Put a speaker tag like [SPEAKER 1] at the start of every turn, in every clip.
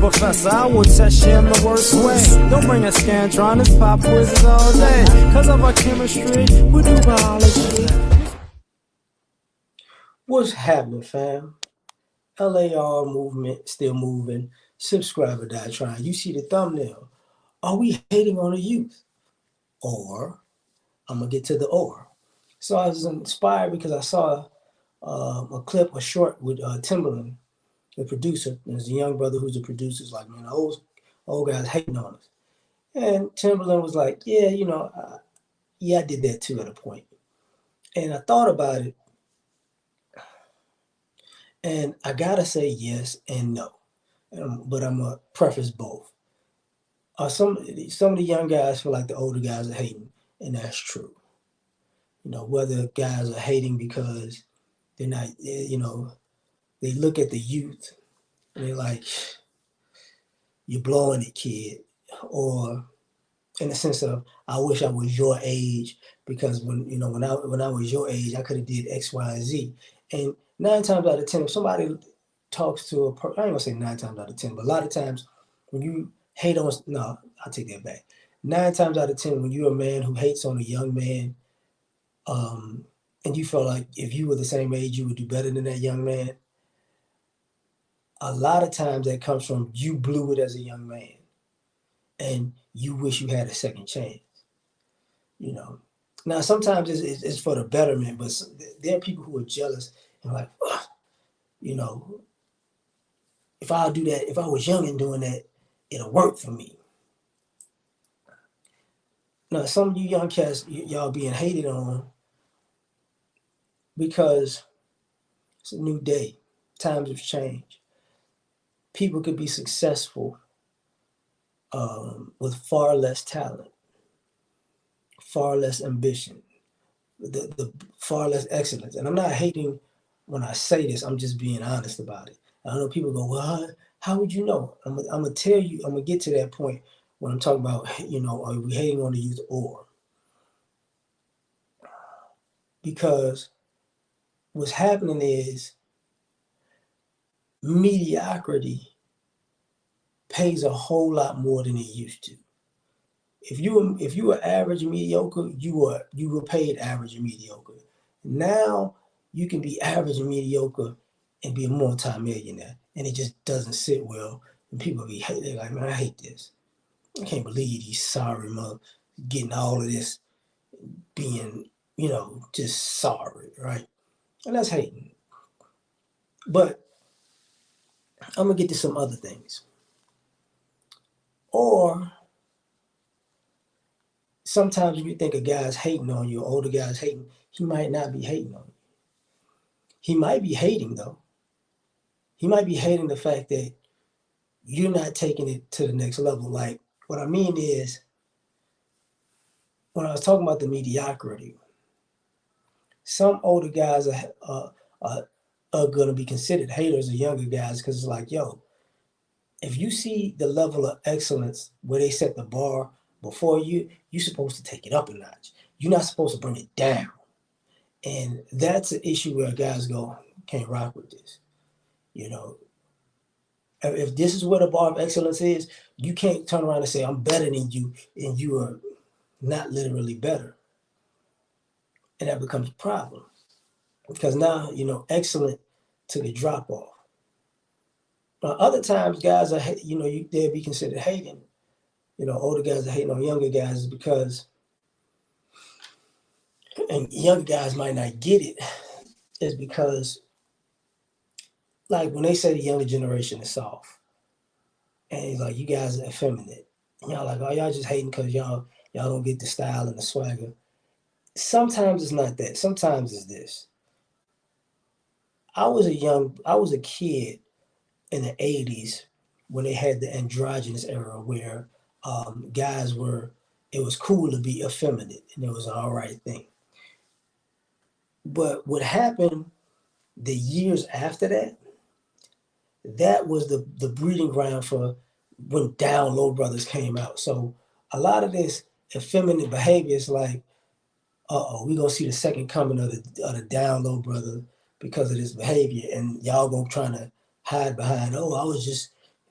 [SPEAKER 1] professor, I will test you in the worst way. Don't bring a Scantron, pop quizzes all day. Cause of our chemistry, we do biology.
[SPEAKER 2] What's happening, fam? L.A.R. movement still moving. Subscriber die trying. You see the thumbnail. Are we hating on the youth? Or, I'm going to get to the or. So I was inspired because I saw a clip, a short with Timberland, the producer. There's a young brother who's a producer. It's like, man, the old guy's hating on us. And Timberland was like, yeah, yeah, I did that too at a point. And I thought about it. And I got to say yes and no. But I'm going to preface both. Some of the young guys feel like the older guys are hating, and that's true. Whether guys are hating because they're not, they look at the youth and they're like, you're blowing it, kid. Or in the sense of, I wish I was your age because when I was your age, I could have did X, Y, and Z. And 9 times out of 10, if somebody talks to I ain't gonna say 9 times out of 10, but a lot of times when you hate on, no, I'll take that back. 9 times out of 10, when you're a man who hates on a young man, and you feel like if you were the same age, you would do better than that young man, a lot of times that comes from you blew it as a young man and you wish you had a second chance. Now sometimes it's for the betterment, but there are people who are jealous and like, if I do that, if I was young and doing that, it'll work for me. Now some of you young cats, y'all being hated on because it's a new day. Times have changed. People could be successful with far less talent, far less ambition, the far less excellence. And I'm not hating when I say this. I'm just being honest about it. I know people go, well, how would you know? I'm gonna tell you. I'm gonna get to that point when I'm talking about, are we hating on the youth or? Because what's happening is mediocrity pays a whole lot more than it used to. If you were average and mediocre, you were paid average and mediocre. Now you can be average and mediocre and be a multi-millionaire, and it just doesn't sit well. And people they're like, man, I hate this. I can't believe these sorry mother getting all of this, being just sorry, right? And that's hating. But I'm gonna get to some other things. Or sometimes if you think a guy's hating on you, older guy's hating, he might not be hating on you. He might be hating though. He might be hating the fact that you're not taking it to the next level. Like what I mean is, when I was talking about the mediocrity, some older guys are going to be considered haters of younger guys because it's like, yo, if you see the level of excellence where they set the bar before you, you're supposed to take it up a notch. You're not supposed to bring it down. And that's an issue where guys go, can't rock with this. If this is where the bar of excellence is, you can't turn around and say, I'm better than you, and you are not literally better. And that becomes a problem. Because now, excellent took a drop off. Now, other times, guys are, they'll be considered hating. Older guys are hating on younger guys is because, and younger guys might not get it, is because, like, when they say the younger generation is soft, and it's like, you guys are effeminate. And y'all like, oh, y'all just hating because y'all don't get the style and the swagger. Sometimes it's not that. Sometimes it's this. I was a kid in the 80s when they had the androgynous era where it was cool to be effeminate and it was an all right thing. But what happened the years after that was the breeding ground for when Down Low Brothers came out. So a lot of this effeminate behavior is like, we're gonna see the second coming of the Down Low Brother because of this behavior, and y'all gonna trying to hide behind, I was just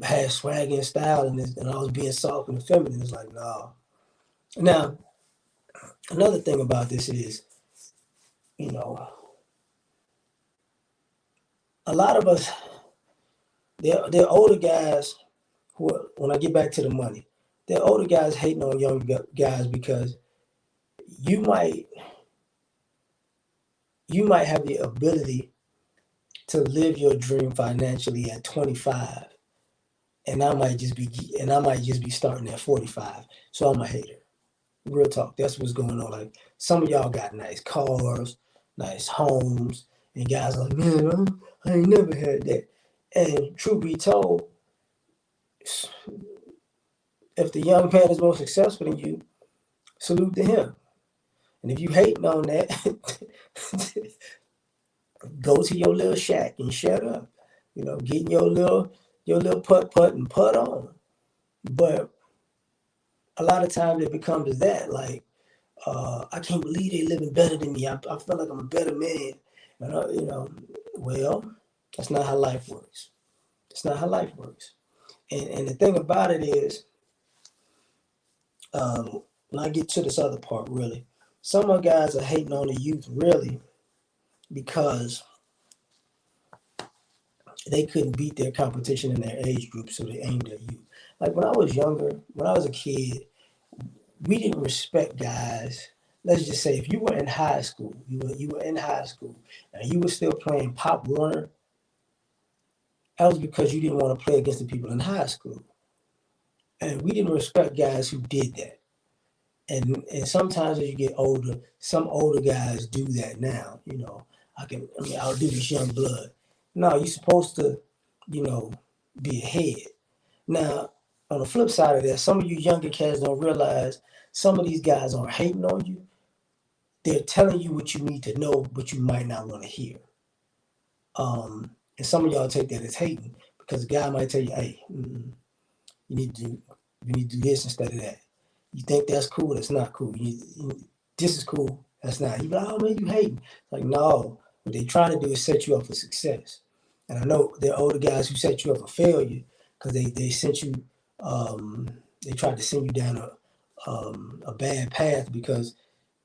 [SPEAKER 2] had swag and style, and I was being soft and feminine. It's like, nah. Now, another thing about this is, you know, a lot of us, they're older guys who, when I get back to the money, they're older guys hating on younger guys because you might you might have the ability to live your dream financially at 25, and I might just be starting at 45. So I'm a hater. Real talk. That's what's going on. Like some of y'all got nice cars, nice homes, and guys are like, man, I ain't never had that. And truth be told, if the young man is more successful than you, salute to him. And if you hating on that, go to your little shack and shut up. Get in your little putt and putt on. But a lot of times it becomes that like, I can't believe they living better than me. I feel like I'm a better man. And well, that's not how life works. It's not how life works. And the thing about it is, when I get to this other part, really, some of guys are hating on the youth, really, because they couldn't beat their competition in their age group, so they aimed at youth. Like when I was younger, when I was a kid, we didn't respect guys. Let's just say if you were in high school, you were in high school, and you were still playing Pop Warner, that was because you didn't want to play against the people in high school. And we didn't respect guys who did that. And sometimes as you get older, some older guys do that now. I'll do this young blood. No, you're supposed to, be ahead. Now, on the flip side of that, some of you younger cats don't realize some of these guys aren't hating on you. They're telling you what you need to know, but you might not want to hear. And some of y'all take that as hating because the guy might tell you, hey, you need to do this instead of that. You think that's cool? That's not cool. This is cool. That's not. You be like, oh man, you hating. Like, no. What they're trying to do is set you up for success. And I know there are older guys who set you up for failure because they sent you, they tried to send you down a bad path because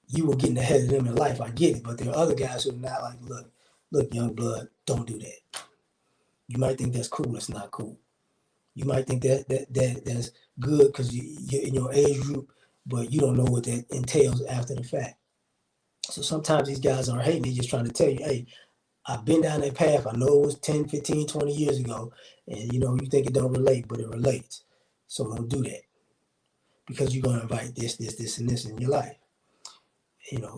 [SPEAKER 2] you were getting ahead of them in life. I get it. But there are other guys who are not like, look, young blood, don't do that. You might think that's cool. It's not cool. You might think that's good because you're in your age group, but you don't know what that entails after the fact. So sometimes these guys aren't hating. They're just trying to tell you, hey, I've been down that path. I know it was 10, 15, 20 years ago. And, you think it don't relate, but it relates. So don't do that because you're going to invite this, and this in your life.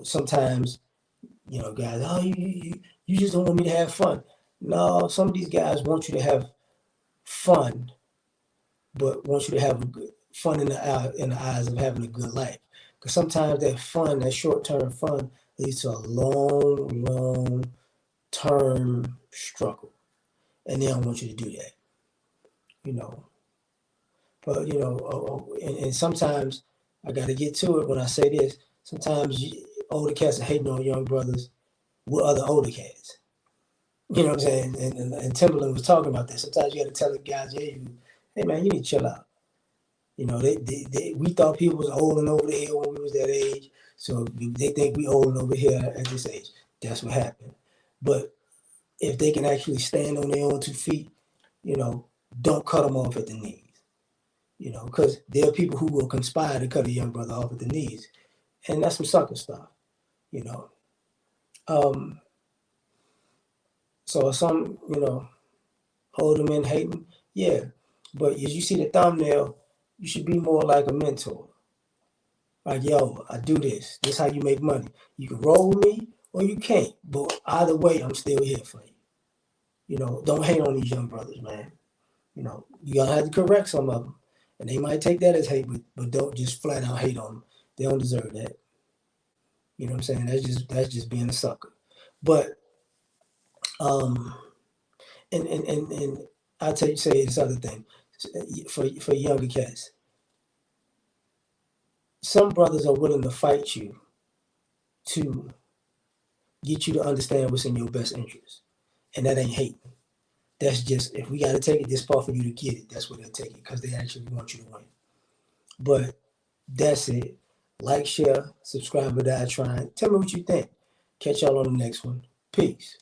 [SPEAKER 2] Sometimes, guys, oh, you just don't want me to have fun. No, some of these guys want you to have fun, but want you to have fun in the eyes of having a good life. Because sometimes that fun, that short-term fun, leads to a long term struggle. And they don't want you to do that. But, and sometimes I got to get to it when I say this. Sometimes older cats are hating on young brothers with other older cats. You know what I'm saying? And Timberland was talking about this. Sometimes you got to tell the guys, hey man, you need to chill out. We thought people was old and over the hill when we was that age. So they think we old and over here at this age. That's what happened. But if they can actually stand on their own 2 feet, don't cut them off at the knees. Because there are people who will conspire to cut a young brother off at the knees. And that's some sucker stuff, So some, older men hating, yeah. But as you see the thumbnail, you should be more like a mentor. Like, yo, I do this. This is how you make money. You can roll with me or you can't. But either way, I'm still here for you. Don't hate on these young brothers, man. You're going to have to correct some of them. And they might take that as hate, but don't just flat out hate on them. They don't deserve that. You know what I'm saying? That's just being a sucker. But, and I'll say this other thing for younger cats. Some brothers are willing to fight you to get you to understand what's in your best interest. And that ain't hate. That's just, if we got to take it this far for you to get it, that's what they'll take it because they actually want you to win. But that's it. Like, share, subscribe, or die trying. Tell me what you think. Catch y'all on the next one. Peace.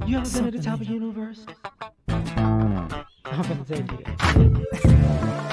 [SPEAKER 1] You ever been at the top of the universe? I'm gonna tell you that.